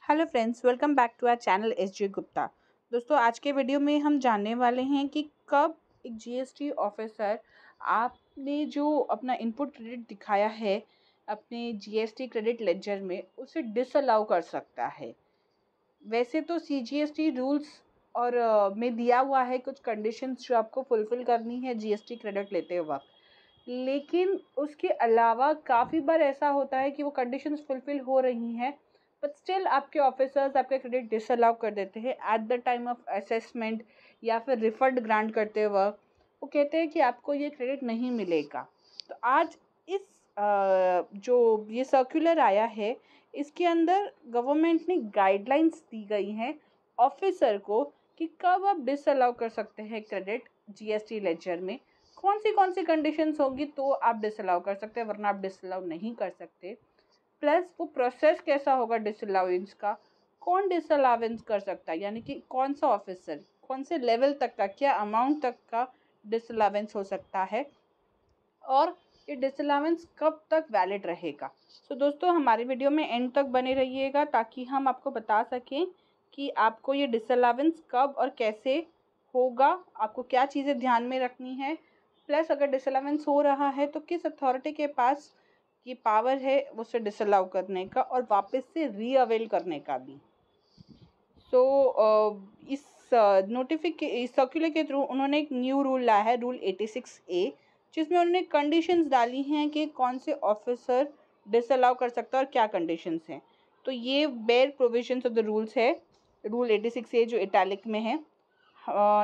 Hello friends, welcome back to our channel SJ Gupta. दोस्तों, आज के वीडियो में हम जानने वाले हैं कि कब एक जीएसटी ऑफिसर आपने जो अपना इनपुट क्रेडिट दिखाया है अपने जीएसटी क्रेडिट लेजर में, उसे डिसअलाउ कर सकता है। वैसे तो सीजीएसटी रूल्स और में दिया हुआ है कुछ कंडीशंस जो आपको फुलफिल करनी है जीएसटी क्रेडिट लेते वक्त, लेकिन उसके अलावा काफ़ी बार ऐसा होता है कि वो कंडीशंस फुलफिल हो रही हैं, बट स्टिल आपके ऑफिसर्स आपका क्रेडिट डिसअलाउ कर देते हैं at the time of assessment या फिर रिफंड ग्रांट करते वक्त। वो कहते हैं कि आपको ये क्रेडिट नहीं मिलेगा। तो आज इस जो ये सर्कुलर आया है, इसके अंदर गवर्नमेंट ने गाइडलाइंस दी गई हैं ऑफिसर को कि कब आप डिसअलाउ कर सकते हैं क्रेडिट जीएसटी लेजर में, कौन सी कंडीशंस होंगी तो आप डिसअलाउ कर सकते हैं, वरना आप डिसअलाउ नहीं कर सकते। प्लस वो प्रोसेस कैसा होगा डिसअलाउंस का, कौन डिसअलाउंस कर सकता है, यानी कि कौन सा ऑफिसर कौन से लेवल तक का, क्या अमाउंट तक का डिसअलाउंस हो सकता है, और ये डिसअलाउंस कब तक वैलिड रहेगा। सो दोस्तों, हमारी वीडियो में एंड तक बने रहिएगा ताकि हम आपको बता सकें कि आपको ये डिसअलाउंस कब और कैसे होगा, आपको क्या चीज़ें ध्यान में रखनी है। प्लस अगर डिसअलाउंस हो रहा है तो किस अथॉरिटी के पास ये पावर है उसे डिसअलाउ करने का और वापस से रीअवेल करने का भी। इस इस सर्कुलर के थ्रू उन्होंने एक न्यू रूल लाया है, रूल 86A, जिसमें उन्होंने कंडीशंस डाली हैं कि कौन से ऑफिसर डिसअलाउ कर सकता है और क्या कंडीशंस हैं। तो ये bare provisions of the rules है, रूल 86A जो इटैलिक में है।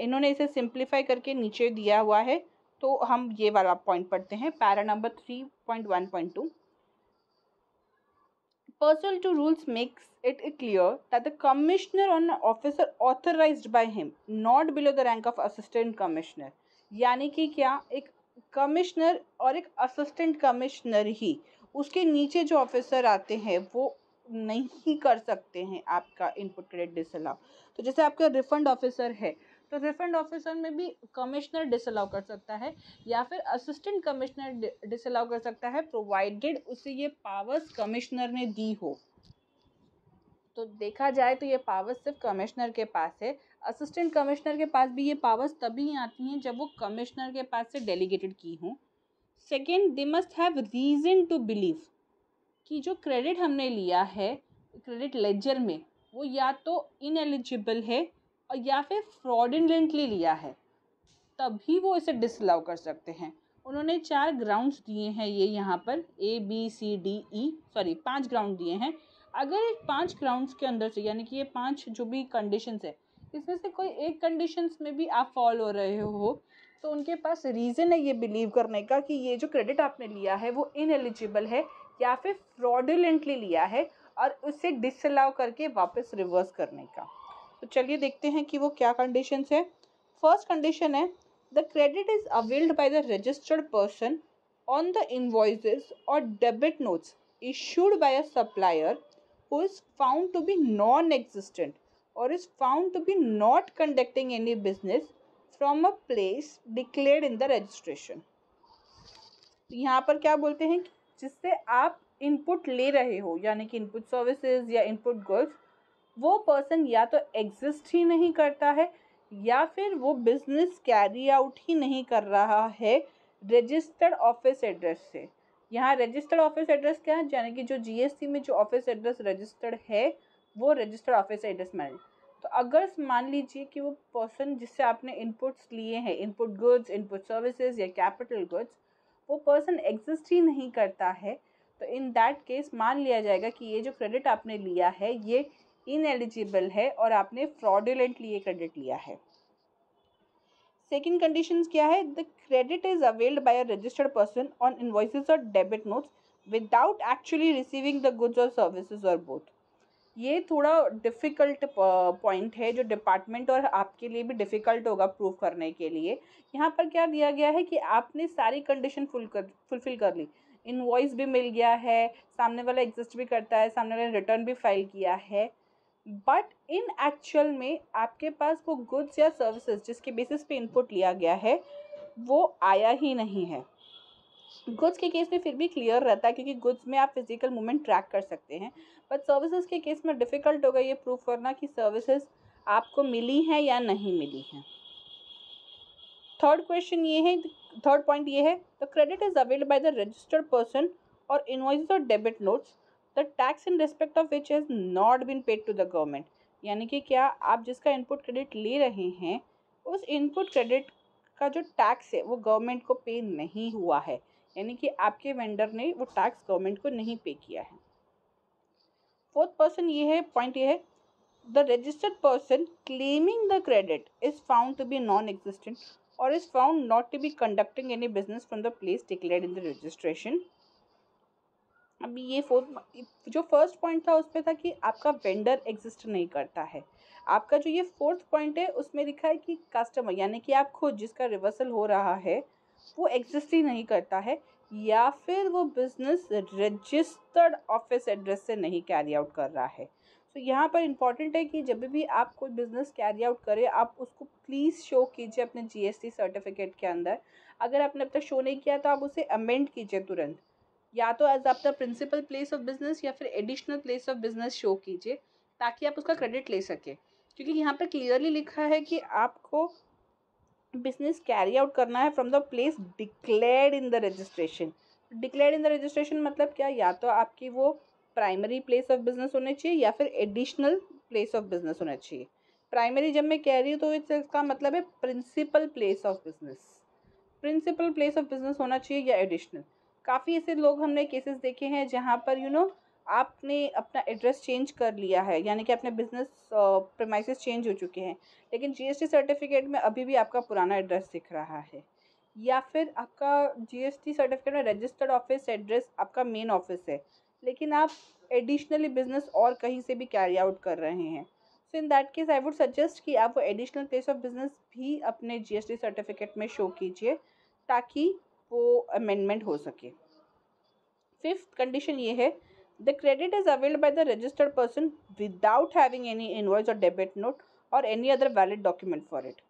इन्होंने इसे सिंप्लीफाई करके नीचे दिया हुआ है, तो हम ये वाला पॉइंट पढ़ते हैं, para number 3.1.2। Pursuant to rules makes it clear that the commissioner or an officer authorized by him not below the rank of assistant commissioner, यानी कि क्या, एक कमिश्नर और एक असिस्टेंट कमिश्नर ही, उसके नीचे जो ऑफिसर आते हैं वो नहीं कर सकते हैं आपका इनपुट क्रेडिट डिसअलाउ। तो जैसे आपका रिफंड ऑफिसर है, तो रिफंड ऑफिसर में भी कमिश्नर डिसअलाउ कर सकता है या फिर असिस्टेंट कमिश्नर डिसअलाउ कर सकता है, प्रोवाइडेड उसे ये पावर्स कमिश्नर ने दी हो। तो देखा जाए तो ये पावर्स सिर्फ कमिश्नर के पास है। असिस्टेंट कमिश्नर के पास भी ये पावर्स तभी आती हैं जब वो कमिश्नर के पास से डेलीगेटेड की हों। Second, they must have reason to believe कि जो क्रेडिट हमने लिया है क्रेडिट लेजर में, वो या तो इनएलिजिबल है और या फिर फ्रॉडुलेंटली लिया है, तभी वो इसे डिसअलाउ कर सकते हैं। उन्होंने 4 ग्राउंड्स दिए हैं, ये यहाँ पर पाँच ग्राउंड दिए हैं। अगर एक 5 ग्राउंड्स के अंदर से, यानी कि ये 5 जो भी कंडीशंस है, इसमें से कोई एक कंडीशंस में भी आप फॉल हो रहे हो, तो उनके पास रीज़न है ये बिलीव करने का कि ये जो क्रेडिट आपने लिया है वो इनएलिजिबल है या फिर फ्रॉडुलेंटली लिया है, और उसे डिसअलाउ करके वापस रिवर्स करने का। तो चलिए देखते हैं कि वो क्या कंडीशंस है। फर्स्ट कंडीशन है, the credit is availed by the registered person on the invoices or debit notes issued by a supplier who is found to be non-existent or is found to be not conducting any business from a place declared in the registration। तो यहाँ पर क्या बोलते हैं कि जिससे आप input ले रहे हो, यानी कि इनपुट सर्विसेज या इनपुट गुड्स, वो पर्सन या तो एग्जिस्ट ही नहीं करता है या फिर वो बिजनेस कैरी आउट ही नहीं कर रहा है रजिस्टर्ड ऑफिस एड्रेस से। यहाँ रजिस्टर्ड ऑफिस एड्रेस क्या है, यानी कि जो जीएसटी में जो ऑफिस एड्रेस रजिस्टर्ड है वो रजिस्टर्ड ऑफिस एड्रेस मान। तो अगर मान लीजिए कि वो पर्सन जिससे आपने इनपुट्स लिए हैं, इनपुट गुड्स, इनपुट सर्विसेज या कैपिटल गुड्स, वो पर्सन एग्जिस्ट ही नहीं करता है, तो इन दैट केस मान लिया जाएगा कि ये जो क्रेडिट आपने लिया है ये इनएलिजिबल है और आपने फ्रॉडुलेंटली ये क्रेडिट लिया है। सेकेंड कंडीशन क्या है, the credit is availed by a registered person on invoices और debit notes without actually receiving the goods और सर्विसेज और बोथ। ये थोड़ा डिफ़िकल्ट पॉइंट है जो डिपार्टमेंट और आपके लिए भी डिफ़िकल्ट होगा प्रूव करने के लिए। यहाँ पर क्या दिया गया है कि आपने सारी कंडीशन फुलफिल कर ली, इनवॉइस भी मिल गया है, सामने वाला एग्जिस्ट भी करता है, सामने वाले रिटर्न भी फाइल किया है, बट इन एक्चुअल में आपके पास वो गुड्स या सर्विसेज जिसके बेसिस पे इनपुट लिया गया है वो आया ही नहीं है। गुड्स के केस में फिर भी क्लियर रहता है क्योंकि गुड्स में आप फिजिकल मूवमेंट ट्रैक कर सकते हैं, बट सर्विसेज के केस में डिफ़िकल्ट होगा ये प्रूव करना कि सर्विसेज आपको मिली हैं या नहीं मिली हैं। थर्ड पॉइंट ये है, the credit is availed by the registered person और इनवॉइसेस और debit notes the tax in respect of which has not been paid to the government. यानी कि क्या आप जिसका इनपुट क्रेडिट ले रहे हैं उस इनपुट क्रेडिट का जो टैक्स है वो गवर्नमेंट को पे नहीं हुआ है, यानी कि आपके वेंडर ने वो टैक्स गवर्नमेंट को नहीं पे किया है। पॉइंट ये है, the registered person claiming the credit is found to be non-existent or is found not to be conducting any business from the place declared in the registration। अभी ये जो फर्स्ट पॉइंट था उसमें था कि आपका वेंडर एग्जिस्ट नहीं करता है। आपका जो ये फोर्थ पॉइंट है उसमें लिखा है कि कस्टमर यानी कि आप खुद जिसका रिवर्सल हो रहा है वो एग्जिस्ट ही नहीं करता है, या फिर वो बिजनेस रजिस्टर्ड ऑफिस एड्रेस से नहीं कैरी आउट कर रहा है। तो यहाँ पर इम्पॉर्टेंट है कि जब भी आप कोई बिजनेस कैरी आउट करें आप उसको प्लीज़ शो कीजिए अपने जीएसटी सर्टिफिकेट के अंदर। अगर आपने अब तक शो नहीं किया तो आप उसे अमेंड कीजिए तुरंत, या तो एज आपका प्रिंसिपल प्लेस ऑफ बिजनेस या फिर additional place of business show कीजिए ताकि आप उसका क्रेडिट ले सके, क्योंकि यहाँ पर क्लियरली लिखा है कि आपको बिजनेस कैरी आउट करना है from the place declared in the registration. Declared in the registration मतलब क्या, या तो आपकी वो प्राइमरी प्लेस ऑफ बिजनेस होने चाहिए या फिर एडिशनल प्लेस ऑफ बिजनेस होना चाहिए। प्राइमरी जब मैं कह रही हूँ तो इसका मतलब है principal place of business, principal place of business होना चाहिए या एडिशनल। काफ़ी ऐसे लोग हमने केसेस देखे हैं जहाँ पर आपने अपना एड्रेस चेंज कर लिया है, यानी कि अपने बिजनेस प्रेमाइसेस चेंज हो चुके हैं, लेकिन जीएसटी सर्टिफिकेट में अभी भी आपका पुराना एड्रेस दिख रहा है, या फिर आपका जीएसटी सर्टिफिकेट में रजिस्टर्ड ऑफिस एड्रेस आपका मेन ऑफिस है लेकिन आप एडिशनली बिजनेस और कहीं से भी कैरी आउट कर रहे हैं। So in that case I would suggest कि आप वो एडिशनल प्लेस ऑफ बिजनेस भी अपने जीएसटी सर्टिफिकेट में शो कीजिए ताकि वो अमेंडमेंट हो सके। फिफ्थ कंडीशन ये है, the credit is availed by the registered person without having any invoice और डेबिट नोट और any other valid document for it.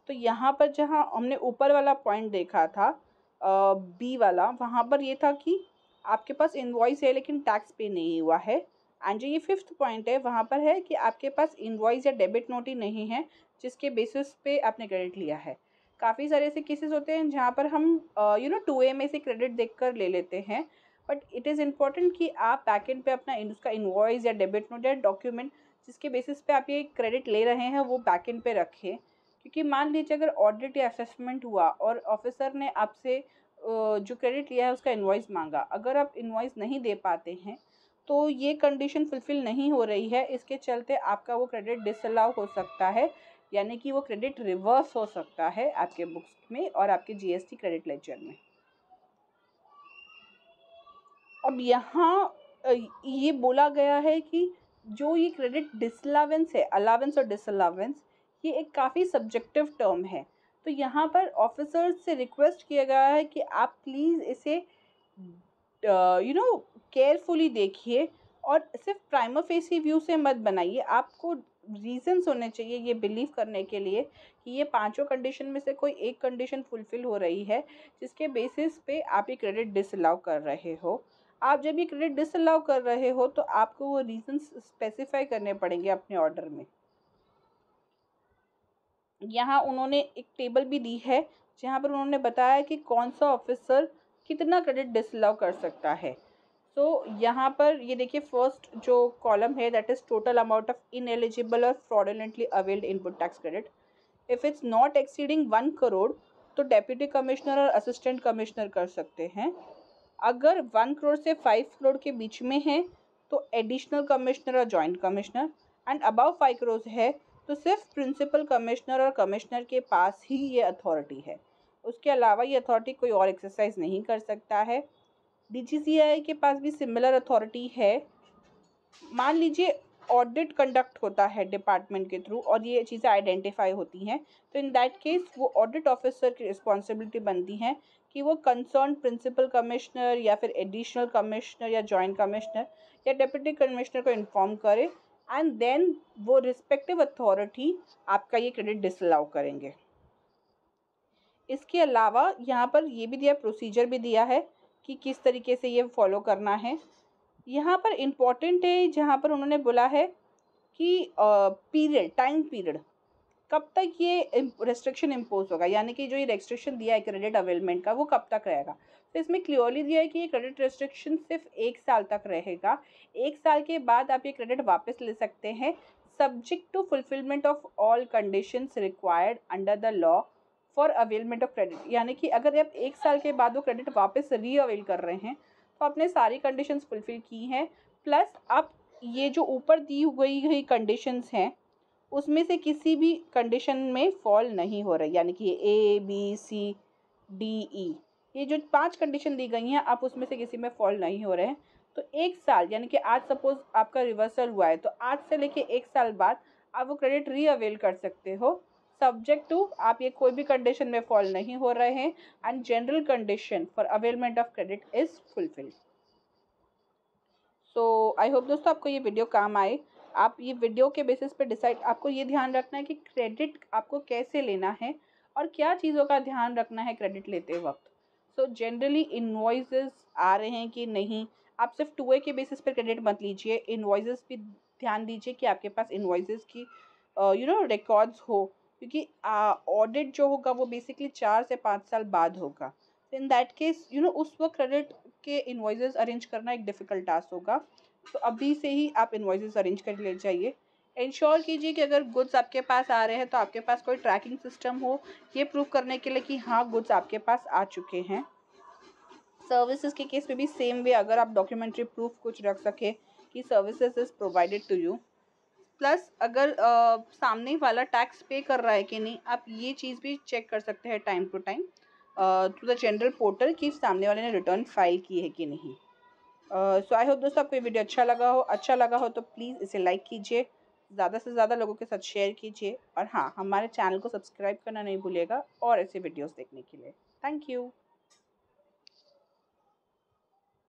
तो यहाँ पर जहाँ हमने ऊपर वाला पॉइंट देखा था बी वाला, वहाँ पर ये था कि आपके पास इनवॉइस है लेकिन टैक्स पे नहीं हुआ है, एंड जो ये फिफ्थ पॉइंट है वहाँ पर है कि आपके पास इनवॉइस या डेबिट नोट ही नहीं है जिसके बेसिस पे आपने क्रेडिट लिया है। काफ़ी सारे ऐसे केसेस होते हैं जहाँ पर हम 2A में से क्रेडिट देखकर ले लेते हैं, बट इट इज़ इम्पॉर्टेंट कि आप बैकएंड पे अपना उसका इनवॉइस या डेबिट नोट या डॉक्यूमेंट जिसके बेसिस पे आप ये क्रेडिट ले रहे हैं वो बैकएंड पे रखें, क्योंकि मान लीजिए अगर ऑडिट या असेसमेंट हुआ और ऑफिसर ने आपसे जो क्रेडिट लिया है उसका इनवॉइस मांगा, अगर आप इनवॉइस नहीं दे पाते हैं तो ये कंडीशन फुलफिल नहीं हो रही है, इसके चलते आपका वो क्रेडिट डिसअलाउ हो सकता है, यानी कि वो क्रेडिट रिवर्स हो सकता है आपके बुक्स में और आपके जीएसटी क्रेडिट लेजर में। अब यहाँ ये बोला गया है कि जो ये क्रेडिट डिसअलावेंस है, अलावेंस और डिसअलावेंस, ये एक काफ़ी सब्जेक्टिव टर्म है। तो यहाँ पर ऑफिसर्स से रिक्वेस्ट किया गया है कि आप प्लीज़ इसे केयरफुली देखिए और सिर्फ प्राइमा फेसी व्यू से मत बनाइए। आपको रीजंस होने चाहिए ये बिलीव करने के लिए कि ये पांचों कंडीशन में से कोई एक कंडीशन फुलफिल हो रही है जिसके बेसिस पे आप ये क्रेडिट डिसअलाउ कर रहे हो। आप जब ये क्रेडिट डिसअलाउ कर रहे हो तो आपको वो रीजंस स्पेसिफाई करने पड़ेंगे अपने ऑर्डर में। यहाँ उन्होंने एक टेबल भी दी है जहाँ पर उन्होंने बताया कि कौन सा ऑफिसर कितना क्रेडिट डिसअलाउ कर सकता है। तो यहाँ पर ये देखिए, फर्स्ट जो कॉलम है that is total amount of ineligible और fraudulently availed input tax credit. If it's not exceeding 1 crore तो डेप्यूटी कमिश्नर और असिस्टेंट कमिश्नर कर सकते हैं। अगर 1 करोड़ से 5 करोड़ के बीच में है तो एडिशनल कमिश्नर और joint commissioner, and above 5 crore है तो सिर्फ प्रिंसिपल कमिश्नर और कमिश्नर के पास ही ये अथॉरिटी है। उसके अलावा ये अथॉरिटी कोई और एक्सरसाइज नहीं कर सकता है। डीजीसीआई के पास भी सिमिलर अथॉरिटी है। मान लीजिए ऑडिट कंडक्ट होता है डिपार्टमेंट के थ्रू और ये चीज़ें आइडेंटिफाई होती हैं, तो इन दैट केस वो ऑडिट ऑफिसर की रिस्पॉन्सिबिलिटी बनती है कि वो कंसर्न प्रिंसिपल कमिश्नर या फिर एडिशनल कमिश्नर या जॉइंट कमिश्नर या डेप्यूटी कमिश्नर को इन्फॉर्म करे, एंड देन वो रिस्पेक्टिव अथॉरिटी आपका ये क्रेडिट डिसअलाउ करेंगे। इसके अलावा यहाँ पर ये भी दिया, प्रोसीजर भी दिया है कि किस तरीके से ये फॉलो करना है। यहाँ पर इम्पॉर्टेंट है जहाँ पर उन्होंने बोला है कि टाइम पीरियड, कब तक ये रेस्ट्रिक्शन इम्पोज होगा, यानी कि जो ये रेस्ट्रिक्शन दिया है क्रेडिट अवेलमेंट का वो कब तक रहेगा। तो इसमें क्लियरली दिया है कि ये क्रेडिट रेस्ट्रिक्शन सिर्फ 1 साल तक रहेगा। 1 साल के बाद आप ये क्रेडिट वापस ले सकते हैं, subject to fulfilment of all conditions required under the law for availment of credit. यानी कि अगर आप 1 साल के बाद वो क्रेडिट वापस री अवेल कर रहे हैं तो आपने सारी कंडीशंस फुलफिल की हैं, प्लस आप ये जो ऊपर दी गई कंडीशंस हैं उसमें से किसी भी कंडीशन में फॉल नहीं हो रही, यानी कि ABCDE ये जो 5 कंडीशन दी गई हैं आप उसमें से किसी में फॉल नहीं हो रहे हैं। तो 1 साल, यानी कि आज सपोज आपका रिवर्सल हुआ है तो आज से लेके 1 साल बाद आप वो क्रेडिट री अवेल कर सकते हो, सब्जेक्ट टू आप ये कोई भी कंडीशन में फॉल नहीं हो रहे हैं and general condition for availment of credit is fulfilled. So I hope दोस्तों आपको ये वीडियो काम आए। आप ये वीडियो के बेसिस पे डिसाइड, आपको ये ध्यान रखना है कि क्रेडिट आपको कैसे लेना है और क्या चीज़ों का ध्यान रखना है क्रेडिट लेते वक्त। सो जनरली इनवॉइसेस आ रहे हैं कि नहीं, आप सिर्फ 2A के बेसिस पे क्रेडिट मत लीजिए, इनवॉइसेस भी ध्यान दीजिए कि आपके पास इनवॉइसेस की रिकॉर्ड्स हो, क्योंकि ऑडिट जो होगा वो बेसिकली 4 से 5 साल बाद होगा। इन दैट केस उस वक्त क्रेडिट के इनवॉइसेस अरेंज करना एक डिफ़िकल्ट टास्क होगा। तो अभी से ही आप इनवॉइसेस अरेंज कर ले जाइए। इंश्योर कीजिए कि अगर गुड्स आपके पास आ रहे हैं तो आपके पास कोई ट्रैकिंग सिस्टम हो ये प्रूव करने के लिए कि हाँ गुड्स आपके पास आ चुके हैं। सर्विसेज के केस में भी सेम वे, अगर आप डॉक्यूमेंट्री प्रूफ कुछ रख सके कि services is provided to you, plus अगर सामने वाला टैक्स पे कर रहा है कि नहीं, आप ये चीज़ भी चेक कर सकते हैं time to time through the general portal कि सामने वाले ने रिटर्न फाइल की है कि नहीं। सो आई होप दोस्तों आपको ये वीडियो अच्छा लगा हो तो प्लीज़ इसे लाइक कीजिए, ज़्यादा से ज़्यादा लोगों के साथ शेयर कीजिए और हाँ हमारे चैनल को सब्सक्राइब करना नहीं भूलिएगा और ऐसे वीडियोस देखने के लिए। Thank you.